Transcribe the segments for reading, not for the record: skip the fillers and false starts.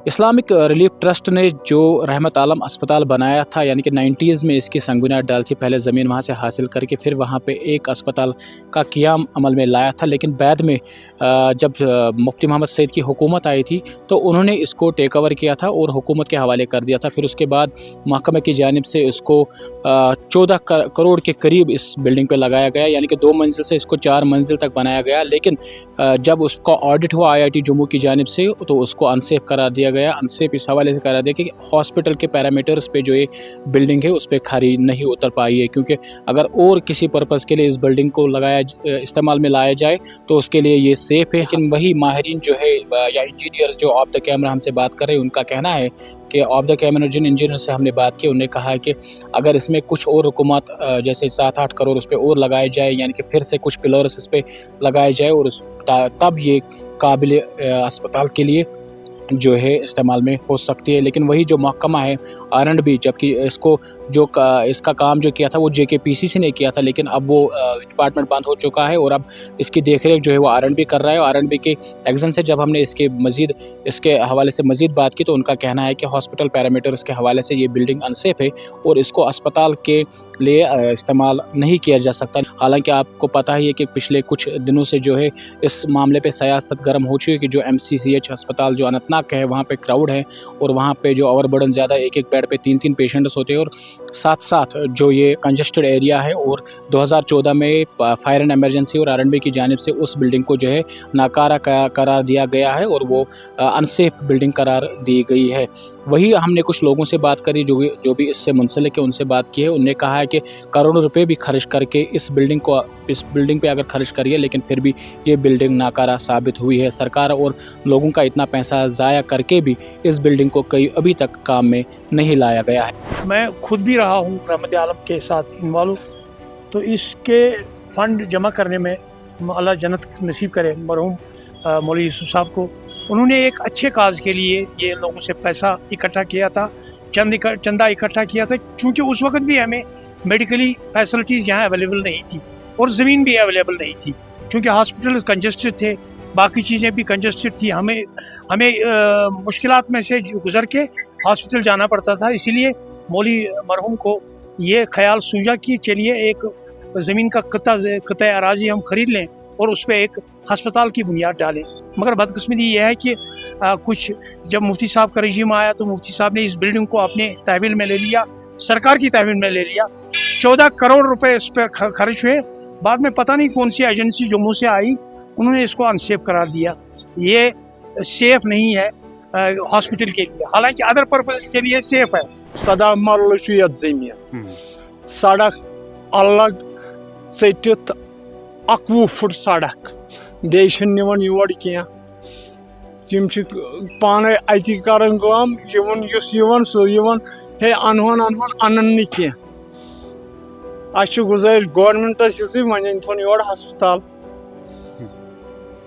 Islamic relief trust ने जो रहमत आलम अस्पताल बनाया था, यानी कि 90s में इसकी संग बुनियाद डाली थी। पहले ज़मीन वहाँ से हासिल करके फिर वहाँ पे एक अस्पताल का क़ियाम अमल में लाया था। लेकिन बाद में जब मुफ्ती मोहम्मद सईद की हुकूमत आई थी तो उन्होंने इसको टेक ओवर किया था और हुकूमत के हवाले कर दिया था। फिर उसके बाद महकमे की जानिब से इसको 14 करोड़ के करीब इस बिल्डिंग पर लगाया गया, यानी कि 2 मंजिल से इसको 4 मंजिल तक बनाया गया। लेकिन जब उसका ऑडिट हुआ IIT जम्मू की जानिब से तो उसको अनसेफ करार दिया गया। अनसेफ इस हवाले से करार दिया कि हॉस्पिटल के पैरामीटर्स पे जो ये बिल्डिंग है उस पर खरी नहीं उतर पाई है, क्योंकि अगर और किसी पर्पज़ के लिए इस बिल्डिंग को इस्तेमाल में लाया जाए तो उसके लिए ये सेफ़ है। लेकिन वही माहिरीन जो है या इंजीनियर्स जो ऑफ द कैमरा हमसे बात कर रहे हैं, उनका कहना है कि ऑफ द कैमरा जिन इंजीनियर से हमने बात की उन्होंने कहा है कि अगर इसमें कुछ और हुकूमत जैसे 7-8 करोड़ उस पर और लगाए जाए, यानी कि फिर से कुछ पिलर्स इस पर लगाए जाए और तब ये काबिल अस्पताल के लिए जो है इस्तेमाल में हो सकती है। लेकिन वही जो महकमा है R&B, जबकि इसका काम जो किया था वो JKPCC ने किया था, लेकिन अब वो डिपार्टमेंट बंद हो चुका है और अब इसकी देखरेख जो है वो R&B कर रहा है। R&B के एग्जन से जब हमने इसके हवाले से मज़ीद बात की तो उनका कहना है कि हॉस्पिटल पैरामीटर्स के हवाले से ये बिल्डिंग अनसेफ है और इसको अस्पताल के लिए इस्तेमाल नहीं किया जा सकता। हालांकि आपको पता ही है कि पिछले कुछ दिनों से जो है इस मामले पे सियासत गर्म हो चुकी है कि जो MCCH अस्पताल जो अनंतनाग का है वहाँ पे क्राउड है और वहाँ पे जो ओवरबर्डन ज़्यादा, एक बेड पे 3-3 पेशेंट्स होते हैं और साथ जो ये कंजस्टेड एरिया है। और 2014 में फायर एंड एमरजेंसी और R&B की जानिब से उस बिल्डिंग को जो है नाकारा करार दिया गया है और वो अनसेफ बिल्डिंग करार दी गई है। वही हमने कुछ लोगों से बात करी जो भी इससे मुंसलिक है, उनसे बात की है। उनने कहा है कि करोड़ों रुपए भी खर्च करके इस बिल्डिंग पे अगर खर्च करिए, लेकिन फिर भी ये बिल्डिंग नाकारा साबित हुई है। सरकार और लोगों का इतना पैसा ज़ाया करके भी इस बिल्डिंग को अभी तक काम में नहीं लाया गया है। मैं खुद भी रहा हूँ रहमत आलम के साथ इन्वॉल्व, तो इसके फ़ंड जमा करने में अल्लाह जन्नत नसीब करे मरहूम मौलवी यूसुफ साहब को। उन्होंने एक अच्छे काज के लिए ये लोगों से पैसा इकट्ठा किया था, चंदा इकट्ठा किया था, क्योंकि उस वक्त भी हमें मेडिकली फैसिलिटीज़ यहाँ अवेलेबल नहीं थी और ज़मीन भी अवेलेबल नहीं थी, क्योंकि हॉस्पिटल कंजस्टेड थे, बाकी चीज़ें भी कंजस्टेड थी। हमें मुश्किलात में से गुज़र के हॉस्पिटल जाना पड़ता था। इसीलिए मौलवी मरहूम को ये ख्याल सूझा कि चलिए एक ज़मीन का कता अराज़ी हम ख़रीद लें और उस पर एक हस्पताल की बुनियाद डालें। मगर बदकिस्मती ये है कि कुछ जब मुफ्ती साहब का रजीम आया तो मुफ्ती साहब ने इस बिल्डिंग को अपने तहवील में ले लिया, सरकार की तहवील में ले लिया। 14 करोड़ रुपए इस पर खर्च हुए। बाद में पता नहीं कौन सी एजेंसी जम्मू से आई, उन्होंने इसको अनसेफ करार दिया। ये सेफ नहीं है हॉस्पिटल के लिए, हालांकि अदर पर्पस के लिए सेफ है। सदा मरल ज़मीन सड़क अलग चटित 21 फुट सड़क बेन निवन योर क्या पाने अति करान हे अनहोन अनन क्या गुजारिश गवर्नमेंटस वन योर हस्पताल।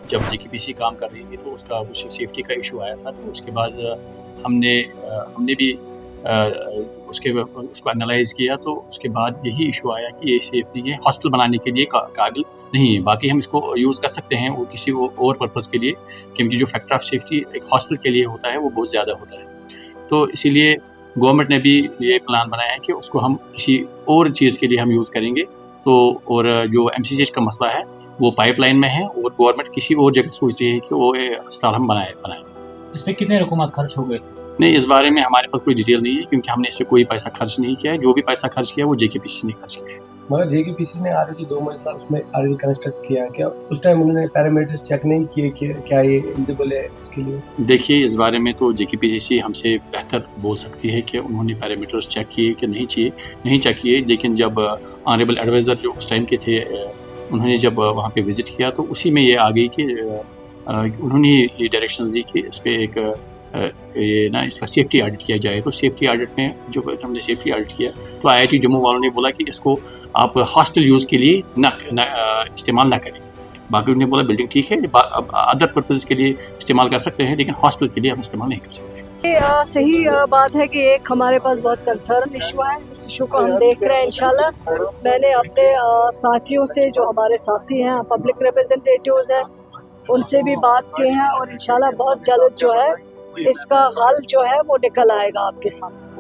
जब JKPC काम कर रही थी तो उसका कुछ सेफ्टी का इशू आया था, तो उसके बाद हमने भी उसको एनालाइज किया, तो उसके बाद यही इशू आया कि ये सेफ नहीं है, हॉस्पिटल बनाने के लिए काबिल नहीं है। बाकी हम इसको यूज़ कर सकते हैं वो किसी और पर्पज़ के लिए, क्योंकि जो फैक्टर ऑफ सेफ्टी एक हॉस्पिटल के लिए होता है वो बहुत ज़्यादा होता है। तो इसीलिए गवर्नमेंट ने भी ये प्लान बनाया है कि उसको हम किसी और चीज़ के लिए हम यूज़ करेंगे। तो और जो MCCH का मसला है वो पाइपलाइन में है और गवर्नमेंट किसी और जगह सोच रही है कि वो अस्पताल हम बनाएं। इसमें कितने रकूमत खर्च हो गए थे? नहीं, इस बारे में हमारे पास कोई डिटेल नहीं है, क्योंकि हमने इस पर कोई पैसा खर्च नहीं किया है। जो भी पैसा खर्च किया वो JKPC ने खर्च किया है। मगर JKPC ने ऑलरेडी 2 मंजिला उसमें ऑलरेडी कंस्ट्रक्ट किया, क्या उस टाइम उन्होंने पैरामीटर चेक नहीं किए कि क्या ये एलिजिबल है इसके लिए? देखिए, इस बारे में तो JKPCC हमसे बेहतर बोल सकती है कि उन्होंने पैरामीटर्स चेक किए कि नहीं चेक किए। लेकिन जब ऑनरेबल एडवाइज़र जो उस टाइम के थे, उन्होंने जब वहाँ पे विज़िट किया तो उसी में ये आ गई कि उन्होंने ये डायरेक्शंस दी कि इस पर एक इसका सेफ्टी ऑडिट किया जाए। तो सेफ्टी ऑडिट में जो हमने सेफ्टी ऑडिट किया तो IIT जम्मू वालों ने बोला कि इसको आप हॉस्पिटल यूज़ के लिए इस्तेमाल ना करें। बाकी उन्होंने बोला बिल्डिंग ठीक है, अदर पर्पज़ के लिए इस्तेमाल कर सकते हैं, लेकिन हॉस्पिटल के लिए हम इस्तेमाल नहीं कर सकते। सही बात है कि एक हमारे पास बहुत कंसर्न इशू है, इस इशू को हम देख रहे हैं इंशाल्लाह। मैंने अपने साथियों से, जो हमारे साथी हैं पब्लिक रिप्रेजेंटेटिव्स हैं, उनसे भी बात की है और इंशाल्लाह बहुत जल्द जो है इसका हल जो है वो निकल आएगा आपके सामने।